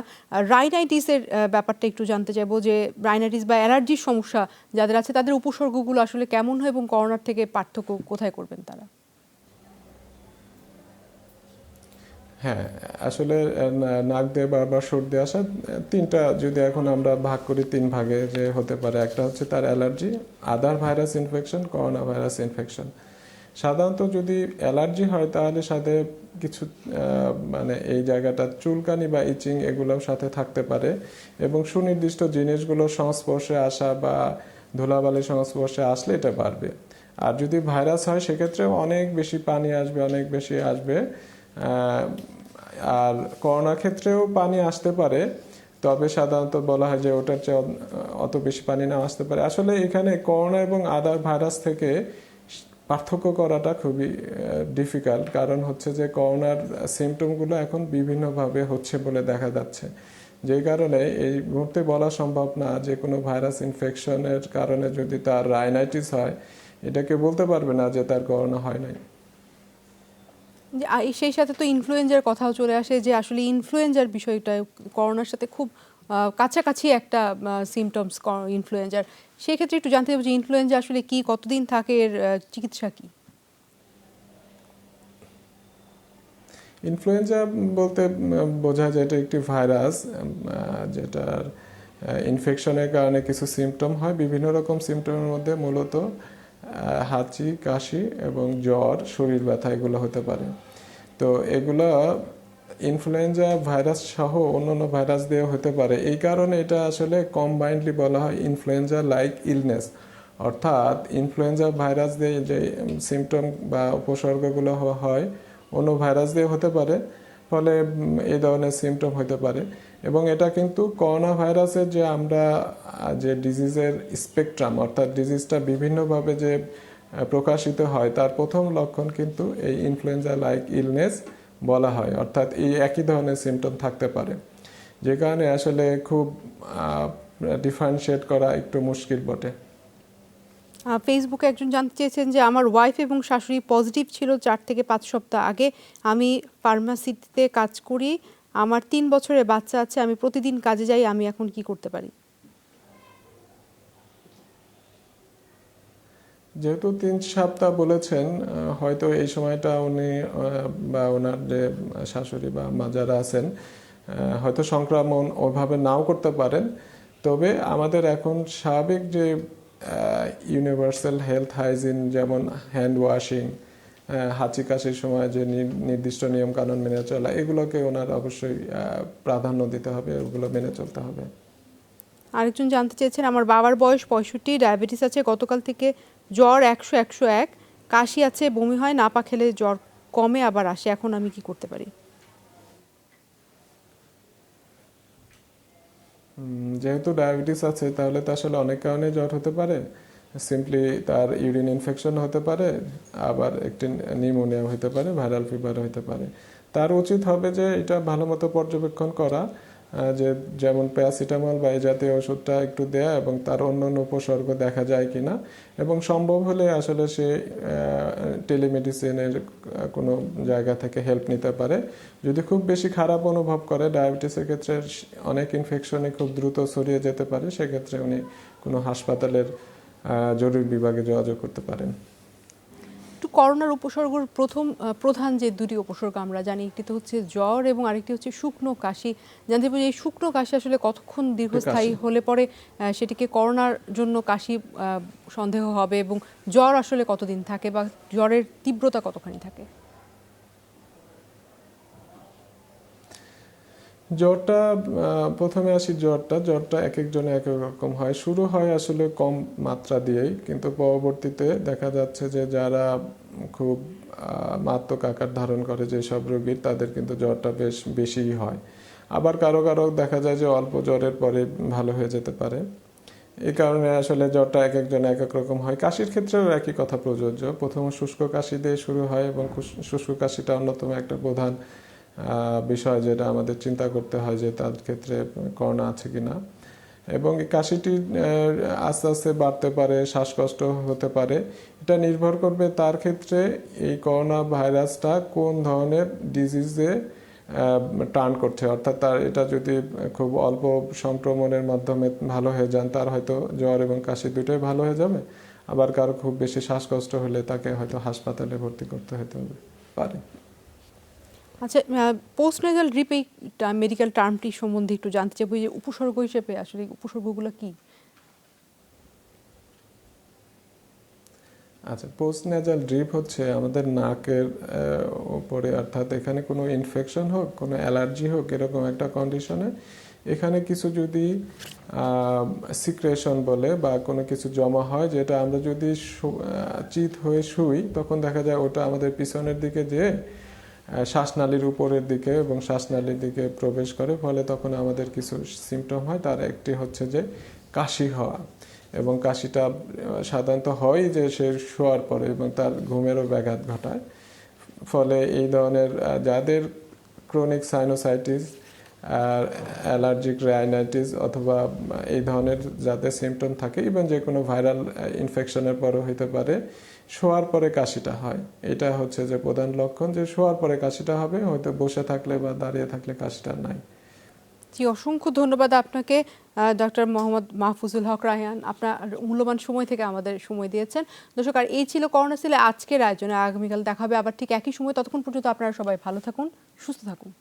রাইনাইটিসের ব্যাপারটা একটু জানতে চাইবো, যে রাইনাইটিস বা অ্যালার্জির সমস্যা যাদের আছে তাদের উপসর্গগুলো আসলে কেমন হয় এবং করোনার থেকে পার্থক্য কোথায় করবেন তারা? হ্যাঁ, আসলে নাক দিয়ে বারবার সর্দি আসা, 3টা যদি এখন আমরা ভাগ করি 3 ভাগে, যে হতে পারে একটা হচ্ছে তার allergy, other virus infection, corona virus infection. সাধারণত যদি অ্যালার্জি হয় তাহলে সাথে কিছু মানে এই জায়গাটা চুলকানি বা ইচিং এগুলোর সাথে থাকতে পারে, এবং সুনির্দিষ্ট জিনিসগুলোর সংস্পর্শে আসা বা ধুলাবালির সংস্পর্শে আসলে এটা বাড়বে। আর যদি ভাইরাস হয় সেক্ষেত্রে অনেক বেশি পানি আসবে, অনেক বেশি আসবে। আর করোনার ক্ষেত্রেও পানি আসতে পারে, তবে সাধারণত বলা হয় যে ওটার চেয়ে অত বেশি পানি না আসতে পারে। আসলে এখানে করোনা এবং আদার ভাইরাস থেকে পার্থক্য করাটা খুবই ডিফিকাল্ট, কারণ হচ্ছে যে করোনার সিমটমগুলো এখন বিভিন্নভাবে হচ্ছে বলে দেখা যাচ্ছে, যেই কারণে এই মুহূর্তে বলা সম্ভব না যে কোনো ভাইরাস ইনফেকশনের কারণে যদি তার রাইনাইটিস হয়, এটাকে বলতে পারবে না যে তার করোনা হয় নাই। সেই সাথে তো ইনফ্লুয়েঞ্জার কথাও চলে আসে, যে আসলে ইনফ্লুয়েঞ্জার বিষয়টা করোনার সাথে খুব কাছাকাছি একটা সিমটমস ইনফ্লুয়েঞ্জার। সেক্ষেত্রে একটু জানতে চাইবো যে ইনফ্লুয়েঞ্জা আসলে কি, কতদিন থাকে, এর চিকিৎসা কি? ইনফ্লুয়েঞ্জা বলতে বোঝা যায় এটা একটি ভাইরাস, যেটার ইনফেকশনের কারণে কিছু সিমটম হয়। বিভিন্ন রকম সিমটমের মধ্যে মূলত হাঁচি, কাশি এবং জ্বর, শরীর ব্যথা এগুলো হতে পারে। তো এগুলো ইনফ্লুয়েঞ্জা ভাইরাস সহ অন্যান্য ভাইরাস দিয়ে হতে পারে। এই কারণে এটা আসলে কম্বাইন্ডলি বলা হয় ইনফ্লুয়েঞ্জা লাইক ইলনেস, অর্থাৎ ইনফ্লুয়েঞ্জা ভাইরাস দিয়ে যে সিমটম বা উপসর্গগুলো হয় অন্য ভাইরাস দিয়ে হতে পারে, ফলে এই ধরনের সিমটম হতে পারে। এবং এটা কিন্তু করোনা ভাইরাসের যে আমরা যে ডিজিজের স্পেকট্রাম, অর্থাৎ ডিজিজটা বিভিন্নভাবে যে প্রকাশিত হয়, তার প্রথম লক্ষণ কিন্তু এই ইনফ্লুয়েঞ্জা লাইক ইলনেস বলা হয়, অর্থাৎ এই একই ধরনের সিমটম থাকতে পারে, যে কারণে আসলে খুব ডিফারেন্সিয়েট করা একটু মুশকিল বটে। ফেসবুকে একজন জানতে চেয়েছেন যে আমার ওয়াইফ এবং শাশুড়ি পজিটিভ ছিল 4 থেকে 5 সপ্তাহ আগে। আমি ফার্মাসিতে কাজ করি, আমার 3 বছরের বাচ্চা আছে, আমি প্রতিদিন কাজে যাই, আমি এখন কি করতে পারি? যেহেতু 3 সপ্তাহ বলেছেন, হয়তো এই সময়টা উনি বা ওনার যে শাশুড়ি বা মা যারা আছেন, হয়তো সংক্রমণ ওইভাবে নাও করতে পারেন। তবে আমাদের এখন স্বাভাবিক যে ইউনিভার্সাল হেলথ হাইজিন, যেমন হ্যান্ড ওয়াশিং, হাঁচি কাশির সময় যে নির্দিষ্ট নিয়মকানুন মেনে চলা, এগুলোকে ওনার অবশ্যই প্রাধান্য দিতে হবে, ওগুলো মেনে চলতে হবে। আরেকজন জানতে চেয়েছেন, আমার বাবার বয়স 65, ডায়াবেটিস আছে, গতকাল থেকে জ্বর 100-101, কাশি আছে, বমি হয়, না পা খেলে জ্বর কমে আবার আসে, এখন আমি কি করতে পারি? যেহেতু ডায়াবেটিস আছে, তাহলে তো আসলে অনেক কারণে জ্বর হতে পারে। সিম্পলি তার ইউরিন ইনফেকশন হতে পারে, আবার একটি নিউমোনিয়া হতে পারে, ভাইরাল ফিভার হতে পারে। তার উচিত হবে যে এটা ভালো মতো পর্যবেক্ষণ করা, যে যেমন প্যারাসিটামল বা এই জাতীয় ওষুধটা একটু দেয়া, এবং তার অন্যান্য উপসর্গ দেখা যায় কিনা, এবং সম্ভব হলে আসলে সে টেলিমেডিসিনের কোনো জায়গা থেকে হেল্প নিতে পারে। যদি খুব বেশি খারাপ অনুভব করে, ডায়াবেটিসের ক্ষেত্রে অনেক ইনফেকশনে খুব দ্রুত ছড়িয়ে যেতে পারে, সেক্ষেত্রে উনি কোনো হাসপাতালের জরুরি বিভাগে যোগাযোগ করতে পারেন। একটু করোনার উপসর্গের প্রধান যে দুটি উপসর্গ আমরা জানি, একটি তো হচ্ছে জ্বর এবং আরেকটি হচ্ছে শুকনো কাশি। জানতে পারি এই শুকনো কাশি আসলে কতক্ষণ দীর্ঘস্থায়ী হলে পরে সেটিকে করোনার জন্য কাশি সন্দেহ হবে, এবং জ্বর আসলে কতদিন থাকে বা জ্বরের তীব্রতা কতখানি থাকে? জ্বরটা প্রথমে আসি জ্বরটা এক একজনে এক এক রকম হয়। শুরু হয় আসলে কম মাত্রা দিয়েই, কিন্তু পরবর্তীতে দেখা যাচ্ছে যে যারা খুব মারাত্মক আকার ধারণ করে যেসব রোগীর, তাদের কিন্তু জ্বরটা বেশ বেশিই হয়। আবার কারো কারো দেখা যায় যে অল্প জ্বরের পরে ভালো হয়ে যেতে পারে। এই কারণে আসলে জ্বরটা এক একজন এক এক রকম হয়। কাশির ক্ষেত্রেও একই কথা প্রযোজ্য। প্রথমে শুষ্ক কাশি দিয়ে শুরু হয় এবং শুষ্ক কাশিটা অন্যতম একটা প্রধান বিষয় যেটা আমাদের চিন্তা করতে হয় যে তার ক্ষেত্রে করোনা আছে কিনা। এবং এই কাশিটি আস্তে আস্তে বাড়তে পারে, শ্বাসকষ্ট হতে পারে। এটা নির্ভর করবে তার ক্ষেত্রে এই করোনা ভাইরাসটা কোন ধরনের ডিজিজে টার্ন করছে। অর্থাৎ তার এটা যদি খুব অল্প সংক্রমণের মাধ্যমে ভালো হয়ে যান, তার হয়তো জ্বর এবং কাশি দুটোই ভালো হয়ে যাবে। আবার কারো খুব বেশি শ্বাসকষ্ট হলে তাকে হয়তো হাসপাতালে ভর্তি করতে হতে পারে। আচ্ছা, পোস্ট নেজাল ড্রিপ এই মেডিকেল টার্মটি সম্বন্ধে একটু জানতে চাইবো, যে উপসর্গ হিসেবে আসলে উপসর্গগুলো কি? আচ্ছা, পোস্ট নেজাল ড্রিপ হচ্ছে আমাদের নাকের উপরে, অর্থাৎ এখানে কোনো ইনফেকশন হোক, কোনো অ্যালার্জি হোক, এরকম একটা কন্ডিশনে এখানে কিছু যদি সিক্রেশন বলে বা কোনো কিছু জমা হয়, যেটা আমরা যদি চিত হয়ে শুই তখন দেখা যায় ওটা আমাদের পিছনের দিকে যেয়ে শ্বাসনালীর উপরের দিকে এবং শ্বাসনালীর দিকে প্রবেশ করে। ফলে তখন আমাদের কিছু সিমটম হয়। তার একটি হচ্ছে যে কাশি হওয়া, এবং কাশিটা সাধারণত হয় যে সে শোয়ার পরে এবং তার ঘুমেরও ব্যাঘাত ঘটায়। ফলে এই ধরনের যাদের ক্রনিক সাইনোসাইটিস, অ্যালার্জিক রাইনাইটিস অথবা এই ধরনের যাদের সিমটম থাকে, ইভেন যে কোনো ভাইরাল ইনফেকশনের পরও হতে পারে, শোয়ার পরে কাশিটা হয়। এটা হচ্ছে যে প্রধান লক্ষণ, যে শোয়ার পরে কাশিটা হবে, হয়তো বসে থাকলে বা দাঁড়িয়ে থাকলে কাশিটা নাই। জি, অসংখ্য ধন্যবাদ আপনাকে ডক্টর মোহাম্মদ মাহফুজুল হক রায়হান, আপনার মূল্যবান সময় থেকে আমাদের সময় দিয়েছেন। দর্শক, আর এই ছিল করোনা সেলে আজকের আয়োজনে। আগামীকাল দেখা হবে আবার ঠিক একই সময়। ততক্ষণ পর্যন্ত আপনারা সবাই ভালো থাকুন, সুস্থ থাকুন।